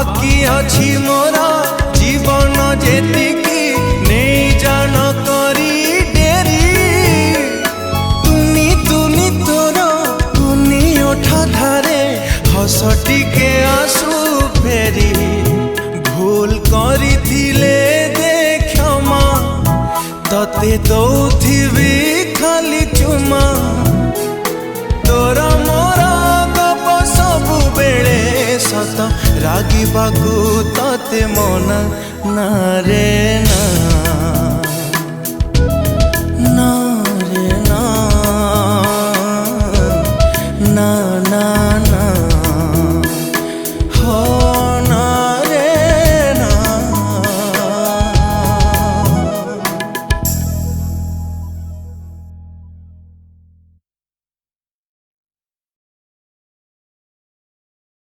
बाकी अछि मोरा जीवन जेतिकी नहीं जान करी डेरी तुनी तुनी तोर तुनी ओठा धारे हस टिके आसु फेरी भूल करी थिले दे क्षमा तते दौथिबी खाली चुमा तोरा मोरा गप सबु बेले सत रागिबाकू तते मना ना रे ना।